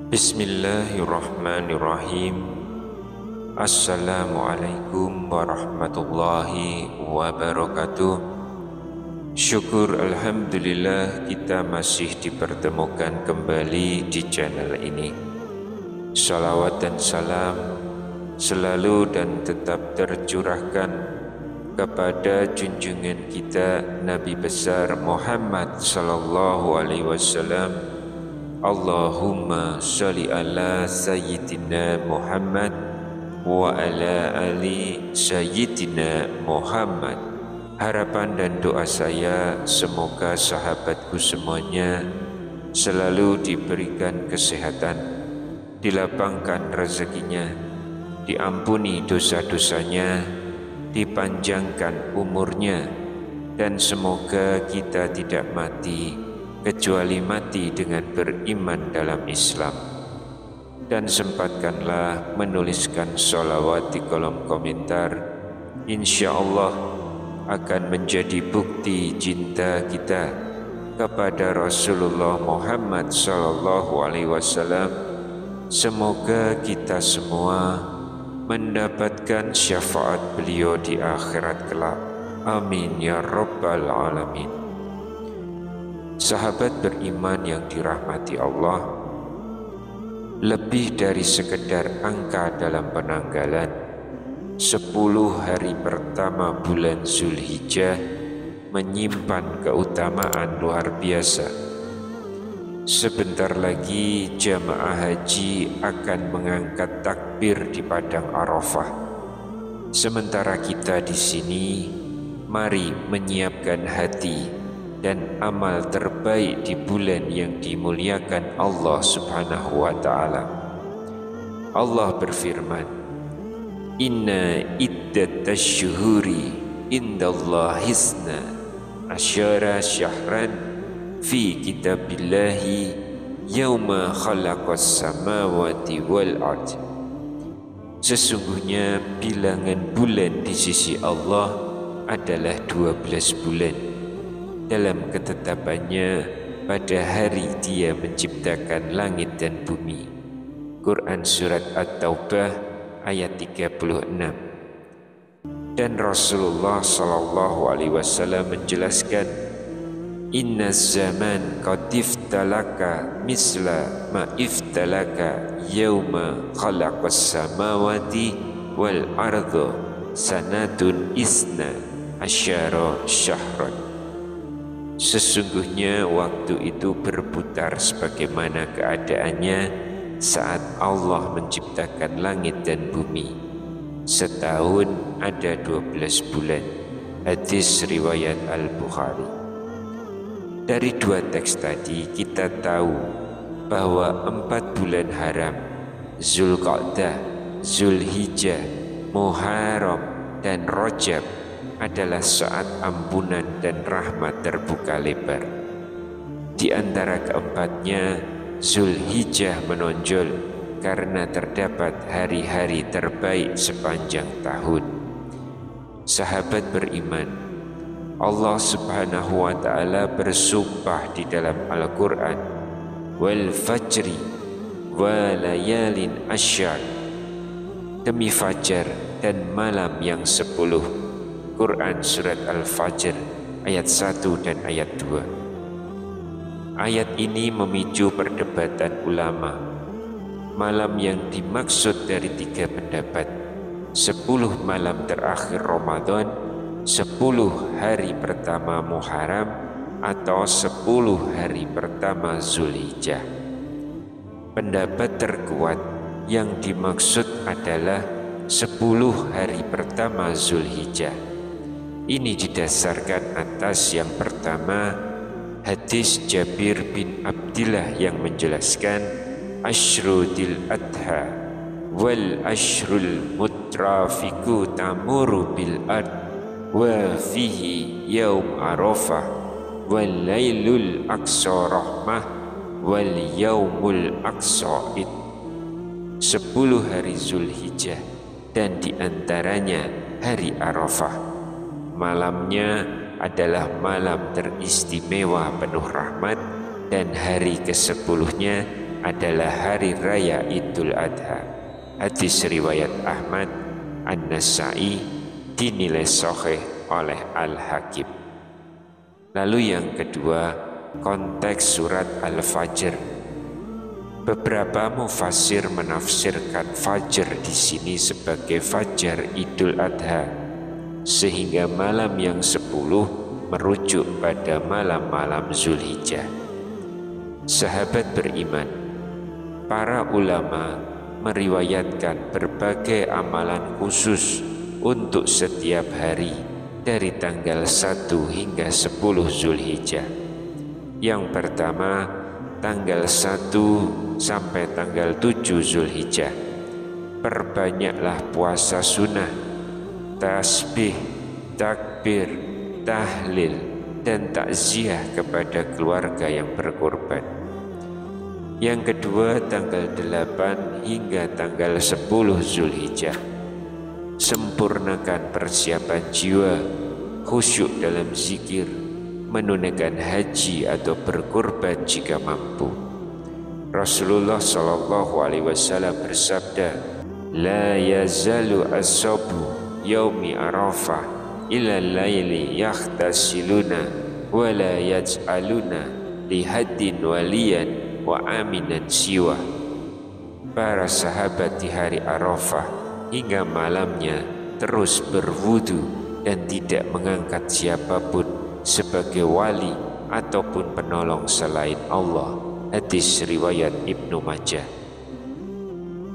Bismillahirrahmanirrahim. Assalamualaikum warahmatullahi wabarakatuh. Syukur alhamdulillah kita masih dipertemukan kembali di channel ini. Salawat dan salam selalu dan tetap tercurahkan kepada junjungan kita Nabi besar Muhammad sallallahu alaihi wasallam. Allahumma sholli ala sayyidina Muhammad wa ala ali sayyidina Muhammad. Harapan dan doa saya semoga sahabatku semuanya selalu diberikan kesehatan, dilapangkan rezekinya, diampuni dosa-dosanya, dipanjangkan umurnya, dan semoga kita tidak mati kecuali mati dengan beriman dalam Islam. Dan sempatkanlah menuliskan sholawat di kolom komentar. Insya Allah akan menjadi bukti cinta kita kepada Rasulullah Muhammad sallallahu alaihi wasallam. Semoga kita semua mendapatkan syafaat beliau di akhirat kelak. Amin ya rabbal alamin. Sahabat beriman yang dirahmati Allah, lebih dari sekedar angka dalam penanggalan, 10 hari pertama bulan Zulhijjah menyimpan keutamaan luar biasa. Sebentar lagi jamaah haji akan mengangkat takbir di padang Arafah. Sementara kita di sini, mari menyiapkan hati dan amal terbaik di bulan yang dimuliakan Allah Subhanahu wa ta'ala. Allah berfirman, Inna iddatash syuhuri indallahi hisna asyara syahran fi kitabillahi yawma khalaqas samawati wal ard. Sesungguhnya bilangan bulan di sisi Allah adalah 12 bulan dalam ketetapannya pada hari Dia menciptakan langit dan bumi. Quran Surat At-Taubah ayat 36. Dan Rasulullah sallallahu alaihi wasallam menjelaskan, Inna zaman qad iftalaka misla ma iftalaka yawma khalaqas samawati wal ardu sanatun isna asyara syahran. Sesungguhnya waktu itu berputar sebagaimana keadaannya saat Allah menciptakan langit dan bumi. Setahun ada 12 bulan. Hadis riwayat Al-Bukhari. Dari dua teks tadi kita tahu bahwa 4 bulan haram, Zulqa'dah, Zulhijjah, Muharram, dan Rajab adalah saat ampunan dan rahmat terbuka lebar. Di antara keempatnya, Zulhijjah menonjol karena terdapat hari-hari terbaik sepanjang tahun. Sahabat beriman, Allah Subhanahu wa ta'ala bersumpah di dalam Al-Quran, wal fajri wa layalin asyar, demi fajar dan malam yang 10. Quran Surat Al-Fajr ayat 1 dan ayat 2. Ayat ini memicu perdebatan ulama. Malam yang dimaksud dari 3 pendapat, 10 malam terakhir Ramadan, 10 hari pertama Muharram, atau 10 hari pertama Zulhijjah. Pendapat terkuat yang dimaksud adalah 10 hari pertama Zulhijjah. Ini didasarkan atas yang pertama, hadis Jabir bin Abdillah yang menjelaskan Ashrudil Adha wal ashrul mutrafiku tamuru bil ard wa fihi yaum arafah wal lailul aqsa rahmah wal yaumul aqsa id. 10 hari Zulhijjah dan di antaranya hari Arafah. Malamnya adalah malam teristimewa penuh rahmat, dan hari ke-10-nya adalah hari raya Idul Adha. Hadis riwayat Ahmad, An-Nasa'i, dinilai sahih oleh Al-Hakim. Lalu yang kedua, konteks surat Al-Fajr. Beberapa mufassir menafsirkan Fajr di sini sebagai Fajar Idul Adha, sehingga malam yang 10 merujuk pada malam-malam Zulhijjah. Sahabat beriman, para ulama meriwayatkan berbagai amalan khusus untuk setiap hari dari tanggal 1 hingga 10 Zulhijjah. Yang pertama, tanggal 1 sampai tanggal 7 Zulhijjah, perbanyaklah puasa sunnah, tasbih, takbir, tahlil, dan takziah kepada keluarga yang berkorban. Yang kedua, tanggal 8 hingga tanggal 10 Zulhijjah, sempurnakan persiapan jiwa, khusyuk dalam zikir, menunaikan haji atau berkorban jika mampu. Rasulullah SAW bersabda, "La yazalu as-sabu yaumi Arafah ila laili yakhtasiluna wa la yaj'aluna lihaddin waliyan wa aminan siwa." Para sahabat di hari Arafah hingga malamnya terus berwudu dan tidak mengangkat siapapun sebagai wali ataupun penolong selain Allah. Hadis riwayat Ibnu Majah.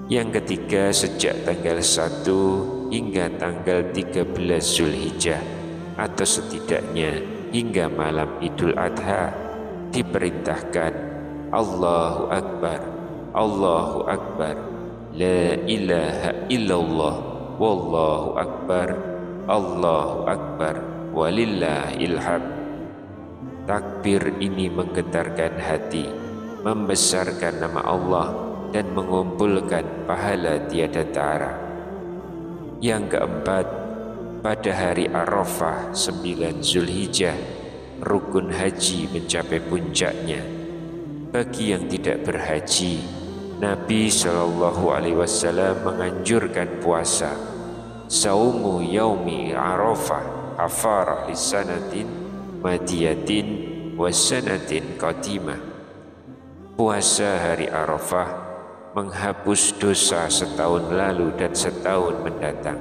Yang ketiga, sejak tanggal 1 hingga tanggal 13 Zulhijjah, atau setidaknya hingga malam Idul Adha, diperintahkan Allahu Akbar, Allahu Akbar, La ilaha illallah, Wallahu Akbar, Allahu Akbar, walillahil hamd. Takbir ini menggetarkan hati, membesarkan nama Allah, dan mengumpulkan pahala tiada tara. Yang keempat, pada hari Arafah 9 Zulhijjah, rukun haji mencapai puncaknya. Bagi yang tidak berhaji, Nabi SAW menganjurkan puasa. Saumu yaumi Arafah kafarah lisanatin madiyatin wasanatin qadimah. Puasa hari Arafah menghapus dosa setahun lalu dan setahun mendatang.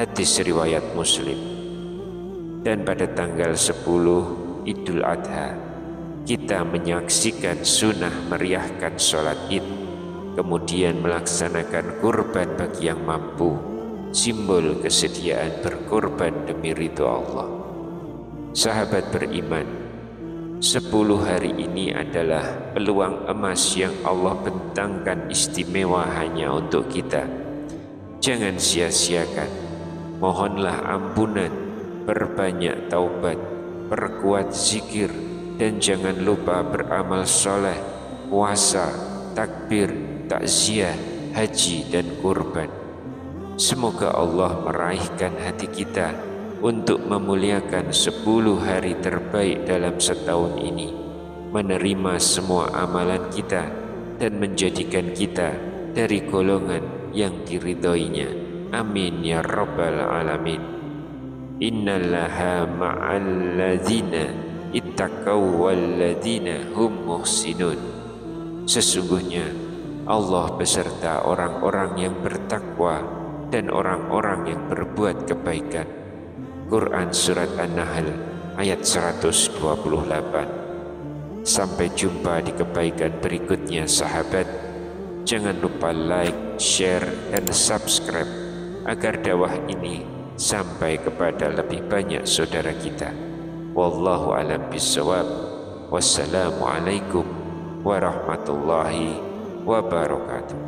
Hadis riwayat Muslim. Dan pada tanggal 10 Idul Adha, kita menyaksikan sunnah meriahkan sholat Id, kemudian melaksanakan kurban bagi yang mampu, simbol kesediaan berkorban demi ridho Allah. Sahabat beriman, 10 hari ini adalah peluang emas yang Allah bentangkan istimewa hanya untuk kita. Jangan sia-siakan. Mohonlah ampunan, perbanyak taubat, perkuat zikir, dan jangan lupa beramal soleh, puasa, takbir, takziah, haji, dan kurban. Semoga Allah meraihkan hati kita untuk memuliakan 10 hari terbaik dalam setahun ini, menerima semua amalan kita, dan menjadikan kita dari golongan yang diridhoinya. Amin ya rabbal alamin. Innallaha ma'al ladzina ittaqaw wal ladzina hum muhsinun. Sesungguhnya Allah beserta orang-orang yang bertakwa dan orang-orang yang berbuat kebaikan. Quran Surat An-Nahl ayat 128. Sampai jumpa di kebaikan berikutnya sahabat. Jangan lupa like, share, dan subscribe agar dakwah ini sampai kepada lebih banyak saudara kita. Wallahu a'lam bishawab. Wassalamualaikum warahmatullahi wabarakatuh.